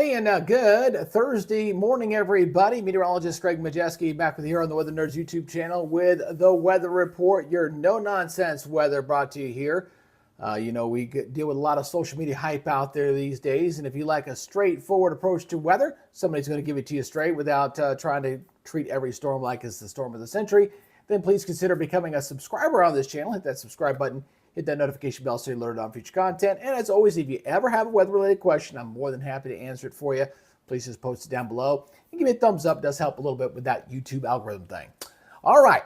Hey, and good Thursday morning, everybody. Meteorologist Greg Majeski back with you here on the Weather Nerds YouTube channel with the weather report, your no-nonsense weather brought to you here. We deal with a lot of social media hype out there these days, and if you like a straightforward approach to weather, somebody's going to give it to you straight without trying to treat every storm like it's the storm of the century, then please consider becoming a subscriber on this channel. Hit that subscribe button. Hit that notification bell so you're alerted on future content. And as always, if you ever have a weather-related question, I'm more than happy to answer it for you. Please just post it down below. And give me a thumbs up. It does help a little bit with that YouTube algorithm thing. All right.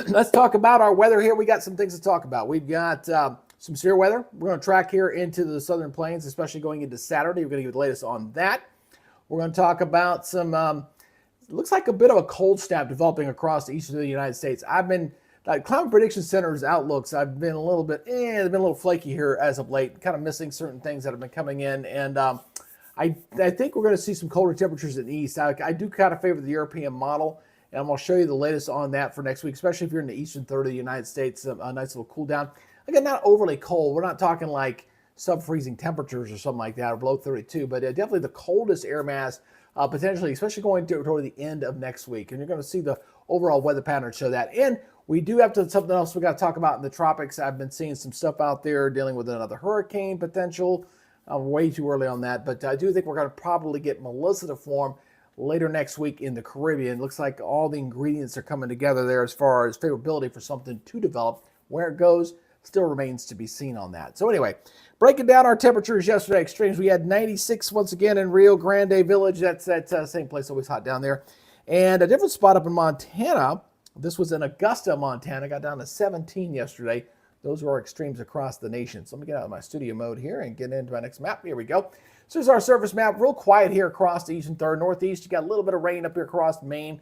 Let's talk about our weather here. We got some things to talk about. We've got some severe weather. We're going to track here into the southern plains, especially going into Saturday. We're going to give you the latest on that. We're going to talk about some, it looks like a bit of a cold snap developing across the eastern of the United States. Climate Prediction Center's outlooks, I've been a little bit, they've been a little flaky here as of late, kind of missing certain things that have been coming in. And I think we're going to see some colder temperatures in the east. I do kind of favor the European model, and I'm going to show you the latest on that for next week, especially if you're in the eastern third of the United States, a nice little cool down. Again, not overly cold. We're not talking like sub-freezing temperatures or something like that, or below 32, but definitely the coldest air mass, potentially, especially going toward the end of next week. And you're going to see the overall weather pattern show that. And we do have something else we got to talk about in the tropics. I've been seeing some stuff out there dealing with another hurricane potential. Way too early on that, but I do think we're going to probably get Melissa to form later next week in the Caribbean. Looks like all the ingredients are coming together there as far as favorability for something to develop. Where it goes still remains to be seen on that. So anyway, breaking down our temperatures yesterday, extremes. We had 96 once again in Rio Grande Village. That's that same place, always hot down there. And a different spot up in Montana. This was in Augusta, Montana. Got down to 17 yesterday. Those are our extremes across the nation. So let me get out of my studio mode here and get into my next map. Here we go. So here's our surface map. Real quiet here across the eastern third. Northeast, you got a little bit of rain up here across Maine.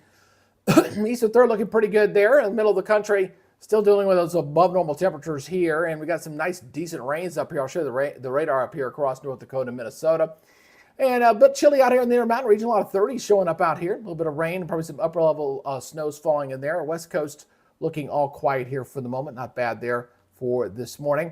Eastern third looking pretty good there. In the middle of the country, still dealing with those above normal temperatures here. And we got some nice, decent rains up here. I'll show you the radar up here across North Dakota and Minnesota. And a bit chilly out here in the Intermountain region. A lot of 30s showing up out here. A little bit of rain, probably some upper level snows falling in there. West Coast looking all quiet here for the moment. Not bad there for this morning.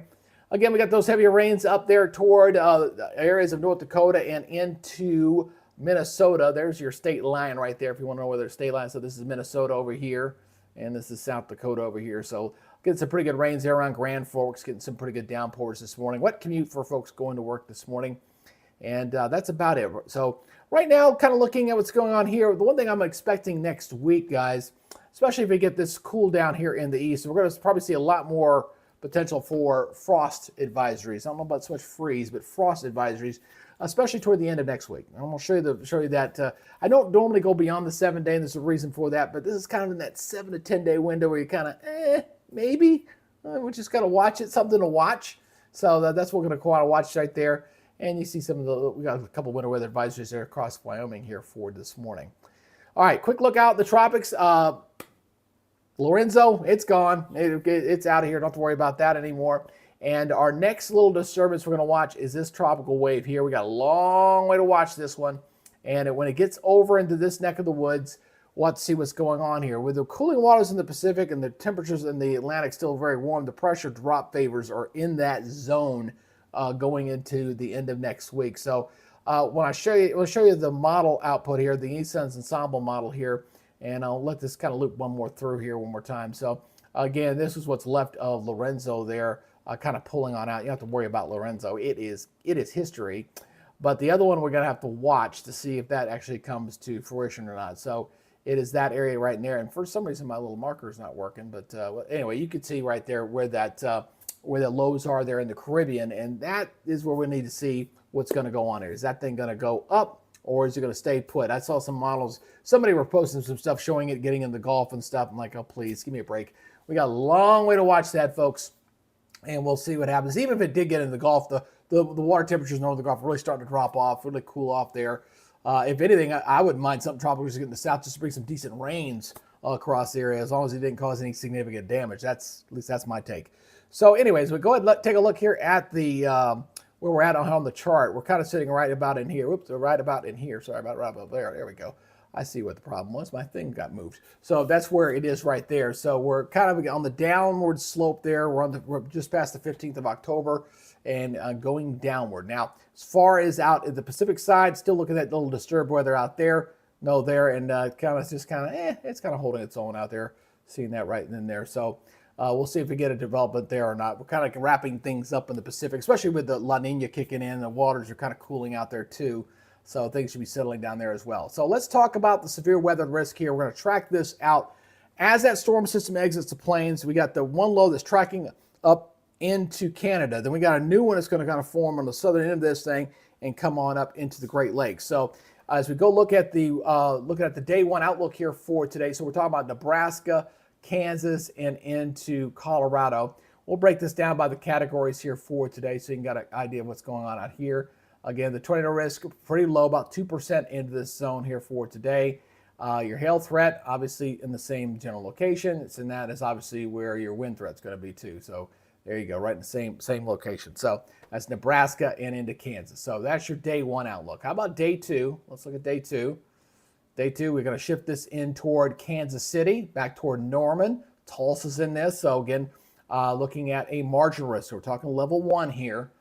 Again, we got those heavier rains up there toward the areas of North Dakota and into Minnesota. There's your state line right there if you want to know where their state line is. So this is Minnesota over here, and this is South Dakota over here. So getting some pretty good rains there around Grand Forks, getting some pretty good downpours this morning. Wet commute for folks going to work this morning. And that's about it. So right now, kind of looking at what's going on here, the one thing I'm expecting next week, guys, especially if we get this cool down here in the east, we're going to probably see a lot more potential for frost advisories. I don't know about so much freeze, but frost advisories, especially toward the end of next week. I'm going to show you that. I don't normally go beyond the 7 day, and there's a reason for that, but this is kind of in that 7 to 10 day window where you kind of, maybe. We just got to watch it, something to watch. So that's what we're going to want to watch right there. And you see we got a couple winter weather advisories there across Wyoming here for this morning. All right, quick look out the tropics. Lorenzo, it's gone. It's out of here. Don't have to worry about that anymore. And our next little disturbance we're going to watch is this tropical wave here. We got a long way to watch this one. And when it gets over into this neck of the woods, we'll have to see what's going on here. With the cooling waters in the Pacific and the temperatures in the Atlantic still very warm, the pressure drop favors are in that zone going into the end of next week. So when we'll show you the model output here, the eSUNS Ensemble model here, and I'll let this kind of loop one more time. So again, this is what's left of Lorenzo there, kind of pulling on out. You don't have to worry about Lorenzo. It is history. But the other one we're going to have to watch to see if that actually comes to fruition or not. So it is that area right in there. And for some reason, my little marker is not working. But anyway, you can see right there where the lows are there in the Caribbean. And that is where we need to see what's going to go on here. Is that thing going to go up, or is it going to stay put? I saw some models. Somebody were posting some stuff showing it getting in the Gulf and stuff. I'm like, oh, please, give me a break. We got a long way to watch that, folks. And we'll see what happens. Even if it did get in the Gulf, the water temperatures north of the Gulf are really starting to drop off, really cool off there. If anything, I wouldn't mind something tropical to get in the south just to bring some decent rains across the area, as long as it didn't cause any significant damage. At least that's my take. So anyways, we'll go ahead and take a look here at the where we're at on the chart. We're kind of sitting right about in here. Whoops, right about in here. Sorry about right about there. There we go. I see what the problem was. My thing got moved. So that's where it is right there. So we're kind of on the downward slope there. We're just past the 15th of October and going downward. Now, as far as out at the Pacific side, still looking at a little disturbed weather out there. No there, and it's kind of holding its own out there. Seeing that right in there. So we'll see if we get a development there or not. We're kind of wrapping things up in the Pacific, especially with the La Nina kicking in. The waters are kind of cooling out there too. So things should be settling down there as well. So let's talk about the severe weather risk here. We're going to track this out as that storm system exits the plains. We got the one low that's tracking up into Canada. Then we got a new one that's going to kind of form on the southern end of this thing and come on up into the Great Lakes. So as we go look at the day one outlook here for today. So we're talking about Nebraska, Kansas, and into Colorado. We'll break this down by the categories here for today so you can get an idea of what's going on out here. Again, the tornado risk pretty low, about 2% into this zone here for today. Your hail threat, obviously in the same general location. It's in that is obviously where your wind threat's going to be too. So there you go, right in the same location. So that's Nebraska and into Kansas. So that's your day one outlook. How about day two? Let's look at day two. Day two, we're going to shift this in toward Kansas City, back toward Norman. Tulsa's in this. So again, looking at a marginal risk. So we're talking level 1 here.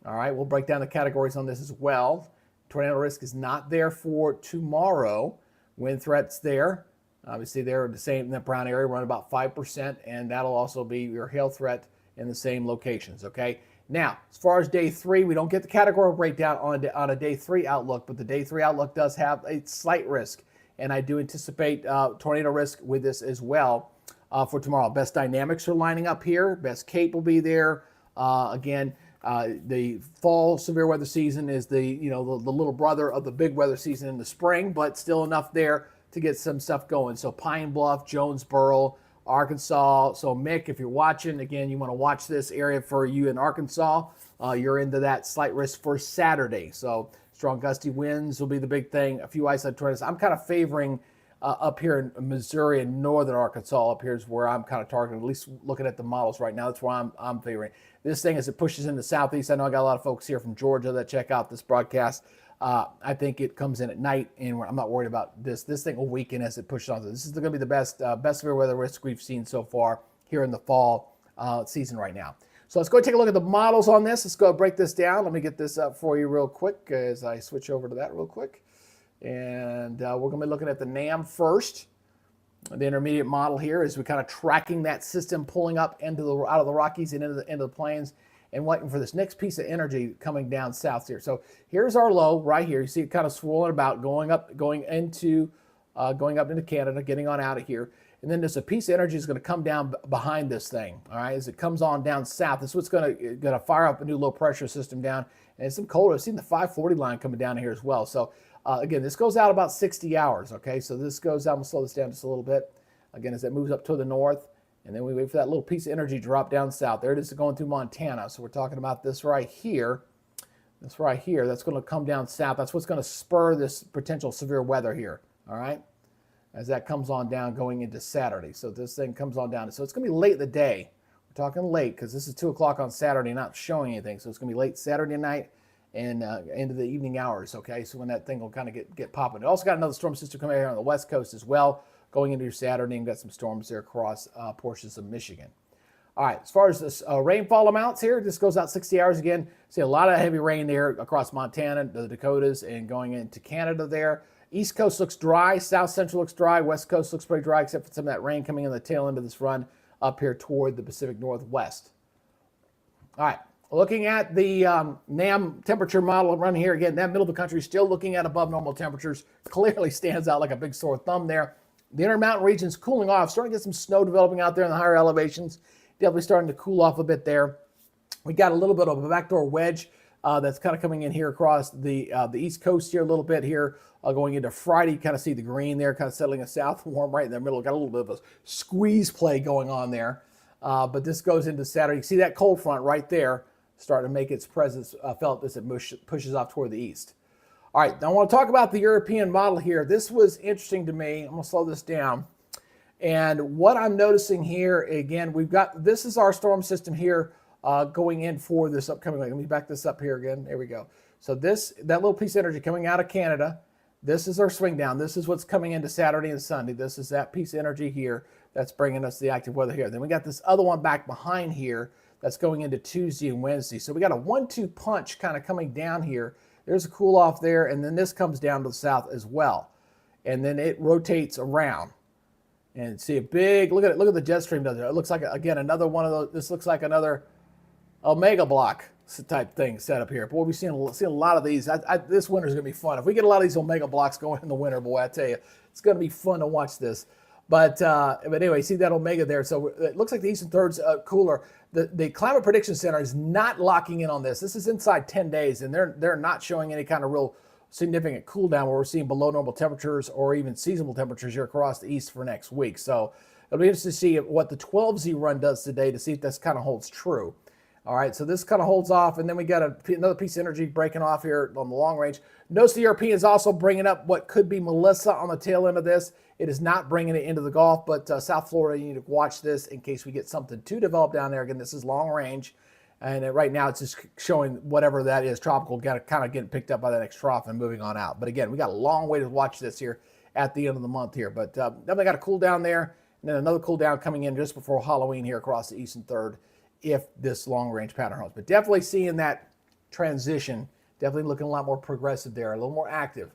All right, we'll break down the categories on this as well. Tornado risk is not there for tomorrow. Wind threats there. Obviously, they're the same in the brown area, run about 5%, and that'll also be your hail threat in the same locations, okay? Now, as far as day 3, we don't get the category breakdown on a day 3 outlook, but the day 3 outlook does have a slight risk, and I do anticipate tornado risk with this as well for tomorrow. Best dynamics are lining up here. Best Cape will be there. Again, the fall severe weather season is the little brother of the big weather season in the spring, but still enough there to get some stuff going. So Pine Bluff, Jonesboro, Arkansas. So Mick, if you're watching, again, you want to watch this area for you in Arkansas. You're into that slight risk for Saturday. So strong gusty winds will be the big thing. A few isolated tornadoes. I'm kind of favoring up here in Missouri and northern Arkansas. Up here is where I'm kind of targeting, at least looking at the models right now. That's where I'm favoring. This thing, as it pushes into the southeast, I know I got a lot of folks here from Georgia that check out this broadcast. I think it comes in at night, and I'm not worried about this. This thing will weaken as it pushes on. This is going to be the best severe weather risk we've seen so far here in the fall season right now. So let's go take a look at the models on this. Let's go break this down. Let me get this up for you real quick as I switch over to that real quick. And we're going to be looking at the NAM first. The intermediate model here is we're kind of tracking that system pulling up out of the Rockies and into the plains and waiting for this next piece of energy coming down south here. So here's our low right here. You see it kind of swirling about, going up into Canada, getting on out of here. And then there's a piece of energy is going to come down behind this thing. All right, as it comes on down south, this is what's going to fire up a new low pressure system down. And it's some colder. I've seen the 540 line coming down here as well. So again, this goes out about 60 hours, okay? So this goes out, I'm going to slow this down just a little bit. Again, as it moves up to the north, and then we wait for that little piece of energy to drop down south. There it is going through Montana. So we're talking about this right here. This right here, that's going to come down south. That's what's going to spur this potential severe weather here, all right? As that comes on down going into Saturday. So this thing comes on down. So it's going to be late in the day. We're talking late because this is 2 o'clock on Saturday, not showing anything. So it's going to be late Saturday night and into the evening hours, okay? So when that thing will kind of get popping. It also got another storm system coming here on the west coast as well, going into your Saturday, and got some storms there across portions of Michigan. All right, as far as this rainfall amounts here, this goes out 60 hours again. See a lot of heavy rain there across Montana, the Dakotas, and going into Canada there. East coast looks dry, south central looks dry, west coast looks pretty dry, except for some of that rain coming in the tail end of this run up here toward the Pacific Northwest. All right. Looking at the NAM temperature model run here again, that middle of the country still looking at above normal temperatures. Clearly stands out like a big sore thumb there. The Intermountain region's cooling off, starting to get some snow developing out there in the higher elevations. Definitely starting to cool off a bit there. We got a little bit of a backdoor wedge that's kind of coming in here across the East Coast here a little bit here. Going into Friday, you kind of see the green there, kind of settling us south, warm right in the middle. Got a little bit of a squeeze play going on there. But this goes into Saturday. You see that cold front right there starting to make its presence felt as it pushes off toward the east. All right, now I want to talk about the European model here. This was interesting to me. I'm going to slow this down. And what I'm noticing here, again, this is our storm system here going in for this upcoming week. Let me back this up here again. There we go. So that little piece of energy coming out of Canada, This is our swing down. This is what's coming into Saturday and Sunday. This is that piece of energy here that's bringing us the active weather here. Then we got this other one back behind here that's going into Tuesday and Wednesday. So we got a 1-2 punch kind of coming down here. There's a cool off there, and then this comes down to the south as well. And then it rotates around. And see a big, look at it, look at the jet stream does it. It looks like, again, another one of those, this looks like another Omega block type thing set up here. Boy, we've seen a lot of these. This winter's going to be fun. If we get a lot of these Omega blocks going in the winter, boy, I tell you, it's going to be fun to watch this. But anyway, see that Omega there. So it looks like the eastern third's cooler. The Climate Prediction Center is not locking in on this. This is inside 10 days, and they're not showing any kind of real significant cool down where we're seeing below normal temperatures or even seasonal temperatures here across the east for next week. So it'll be interesting to see what the 12Z run does today to see if this kind of holds true. All right, so this kind of holds off, and then we got another piece of energy breaking off here on the long range. Notice the European is also bringing up what could be Melissa on the tail end of this. It is not bringing it into the Gulf, but South Florida, you need to watch this in case we get something to develop down there. Again, this is long range, and right now it's just showing whatever that is, tropical, kind of getting picked up by the next trough and moving on out. But again, we got a long way to watch this here at the end of the month here. But definitely got a cool down there, and then another cool down coming in just before Halloween here across the eastern third, if this long-range pattern holds. But definitely seeing that transition, definitely looking a lot more progressive there, a little more active.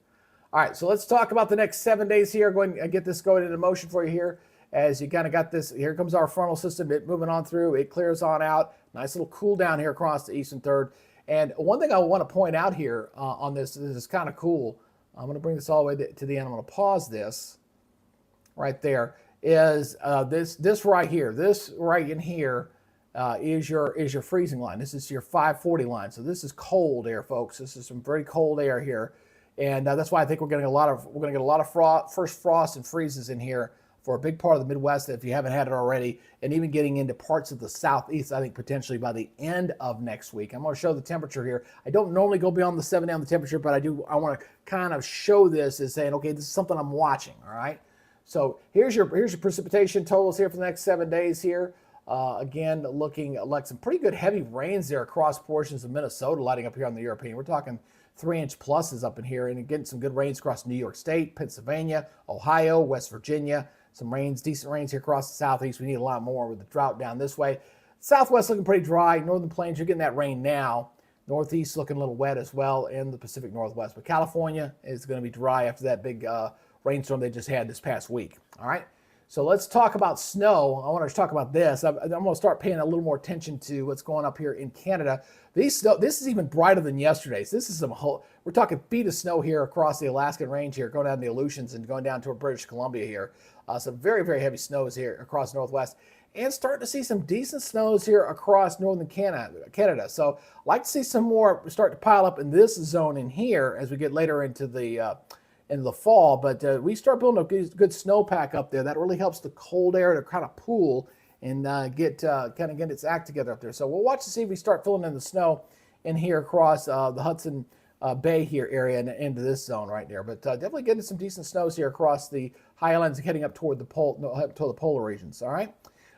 All right, so let's talk about the next 7 days here. Go ahead and get this going into motion for you here as you kind of got this. Here comes our frontal system, it moving on through. It clears on out. Nice little cool down here across the eastern third. And one thing I want to point out here on this is kind of cool. I'm going to bring this all the way to the end. I'm going to pause this right there. Is this right here. This right in here is your freezing line. This is your 540 line. So this is cold air, folks. This is some very cold air here, and that's why I think we're getting a lot of first frost and freezes in here for a big part of the Midwest if you haven't had it already, and even getting into parts of the Southeast. I think potentially by the end of next week. I'm going to show the temperature here. I don't normally go beyond the 7 on the temperature, but I want to kind of show this as saying, okay, this is something I'm watching. All right. So here's your precipitation totals here for the next 7 days here. Again, looking like some pretty good heavy rains there across portions of Minnesota, lighting up here on the European. We're talking 3-inch pluses up in here, and again, some good rains across New York State, Pennsylvania, Ohio, West Virginia. Some rains, decent rains here across the Southeast. We need a lot more with the drought down this way. Southwest looking pretty dry. Northern Plains, you're getting that rain now. Northeast looking a little wet as well, and the Pacific Northwest. But California is going to be dry after that big rainstorm they just had this past week. All right. So let's talk about snow. I want to talk about this. I'm going to start paying a little more attention to what's going up here in Canada. This is even brighter than yesterday's. This is we're talking feet of snow here across the Alaskan range here, going down the Aleutians and going down toward British Columbia here. Some very, very heavy snows here across Northwest, and starting to see some decent snows here across northern Canada. So I'd like to see some more start to pile up in this zone in here as we get later into the fall, but we start building a good snowpack up there. That really helps the cold air to kind of pool and get its act together up there. So we'll watch to see if we start filling in the snow in here across the Hudson Bay here area and into this zone right there. But definitely getting some decent snows here across the highlands and heading up toward the polar regions. All right.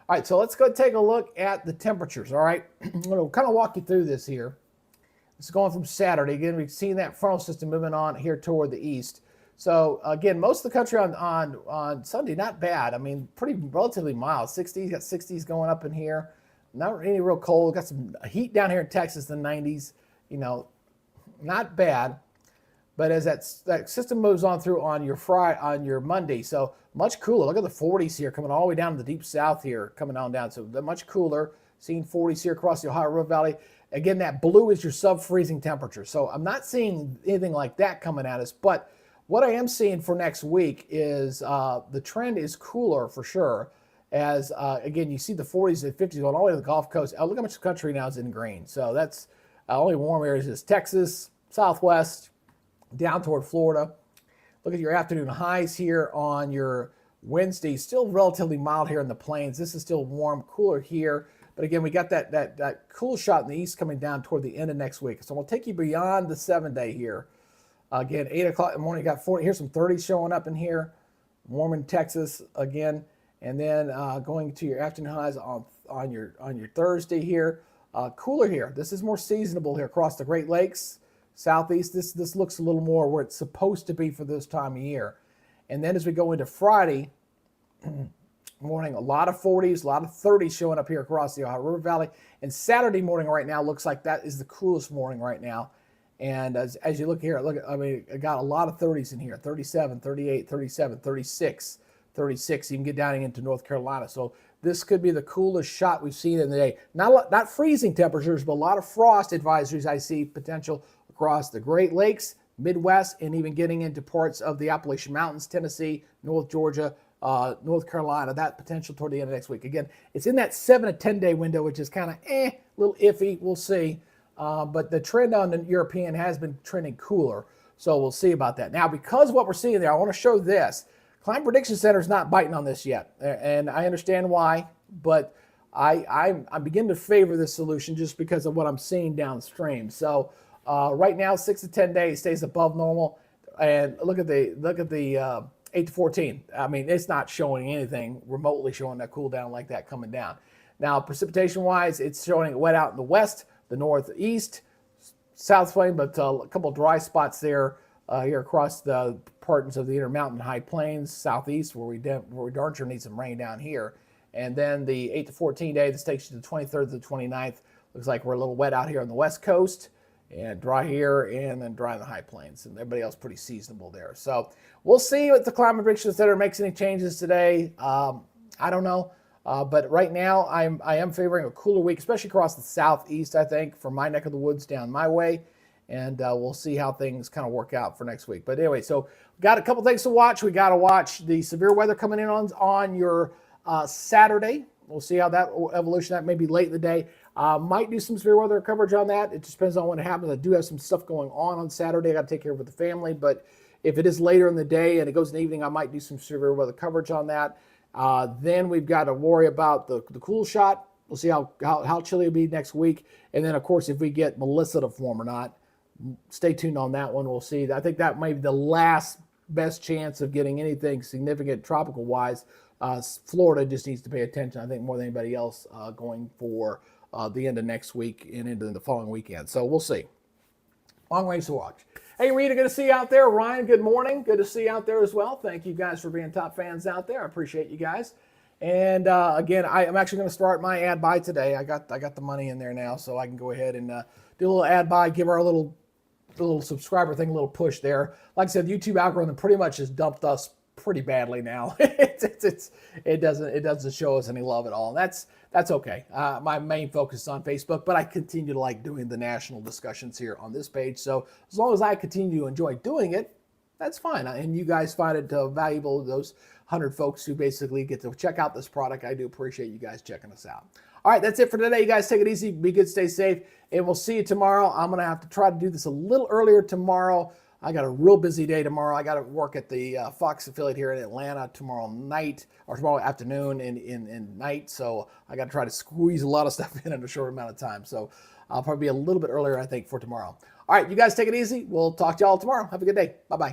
All right. So let's go take a look at the temperatures. All right. I'm going to kind of walk you through this here. This is going from Saturday. Again, we've seen that frontal system moving on here toward the east. So again, most of the country on Sunday, not bad. I mean, pretty relatively mild. 60s, got 60s going up in here. Not any real cold. Got some heat down here in Texas, the 90s. You know, not bad. But as that system moves on through on your Monday, so much cooler. Look at the 40s here coming all the way down to the deep south here, coming on down. So they're much cooler. Seeing 40s here across the Ohio River Valley. Again, that blue is your sub-freezing temperature. So I'm not seeing anything like that coming at us, but what I am seeing for next week is the trend is cooler for sure. As again, you see the 40s and 50s going all the way to the Gulf Coast. Look how much the country now is in green. So that's only warm areas is Texas, Southwest, down toward Florida. Look at your afternoon highs here on your Wednesday. Still relatively mild here in the plains. This is still warm, cooler here. But again, we got that cool shot in the east coming down toward the end of next week. So we'll take you beyond the 7-day here. Again, 8 o'clock in the morning, you got 40. Here's some 30s showing up in here. Warm in Texas again. And then going to your afternoon highs on your Thursday here. Cooler here. This is more seasonable here across the Great Lakes. southeast. This looks a little more where it's supposed to be for this time of year. And then as we go into Friday morning, a lot of 40s, a lot of 30s showing up here across the Ohio River Valley. And Saturday morning right now looks like that is the coolest morning right now. And as you look here, I mean, I got a lot of 30s in here, 37, 38, 37, 36, 36, even get down into North Carolina. So this could be the coolest shot we've seen in the day. Not freezing temperatures, but a lot of frost advisories I see potential across the Great Lakes, Midwest, and even getting into parts of the Appalachian Mountains, Tennessee, North Georgia, North Carolina, that potential toward the end of next week. Again, it's in that 7 to 10 day window, which is kind of a little iffy. We'll see. But the trend on the European has been trending cooler. So we'll see about that. Now, because of what we're seeing there, I want to show this. Climate Prediction Center is not biting on this yet. And I understand why, but I begin to favor this solution just because of what I'm seeing downstream. So right now, 6 to 10 days stays above normal. And look at the 8 to 14. I mean, it's not showing anything remotely showing that cool down like that coming down. Now, precipitation-wise, it's showing it wet out in the west, the northeast, South Plain, but a couple dry spots there here across the parts of the Intermountain High Plains, southeast, where we darn sure need some rain down here. And then the 8 to 14 day, this takes you to the 23rd to the 29th. Looks like we're a little wet out here on the west coast, and dry here, and then dry in the high plains, and everybody else pretty seasonable there. So we'll see if the Climate Prediction Center makes any changes today. I don't know, but right now I am favoring a cooler week, especially across the southeast, I think, from my neck of the woods down my way, and we'll see how things kind of work out for next week. But anyway, so got a couple things to watch. We got to watch the severe weather coming in on your Saturday. We'll see how that evolution, that may be late in the day. Might do some severe weather coverage on that. It just depends on what happens. I do have some stuff going on Saturday. I got to take care of with the family. But if it is later in the day and it goes in the evening, I might do some severe weather coverage on that. Then we've got to worry about the cool shot. We'll see how chilly it'll be next week. And then, of course, if we get Melissa to form or not, stay tuned on that one. We'll see. I think that might be the last best chance of getting anything significant tropical-wise. Florida just needs to pay attention, I think, more than anybody else going for the end of next week and into the following weekend. So we'll see. Long ways to watch. Hey, Rita, good to see you out there. Ryan, good morning. Good to see you out there as well. Thank you guys for being top fans out there. I appreciate you guys. And again, I'm actually going to start my ad buy today. I got the money in there now, so I can go ahead and do a little ad buy, give our little subscriber thing a little push there. Like I said, the YouTube algorithm pretty much has dumped us pretty badly now. It doesn't show us any love at all. And that's okay. My main focus is on Facebook, but I continue to like doing the national discussions here on this page. So as long as I continue to enjoy doing it, that's fine. And you guys find it valuable, those 100 folks who basically get to check out this product. I do appreciate you guys checking us out. All right, that's it for today. You guys take it easy, be good, stay safe, and we'll see you tomorrow. I'm going to have to try to do this a little earlier tomorrow. I got a real busy day tomorrow. I got to work at the Fox affiliate here in Atlanta tomorrow night, or tomorrow afternoon and night. So I got to try to squeeze a lot of stuff in a short amount of time. So I'll probably be a little bit earlier, I think, for tomorrow. All right, you guys take it easy. We'll talk to y'all tomorrow. Have a good day. Bye-bye.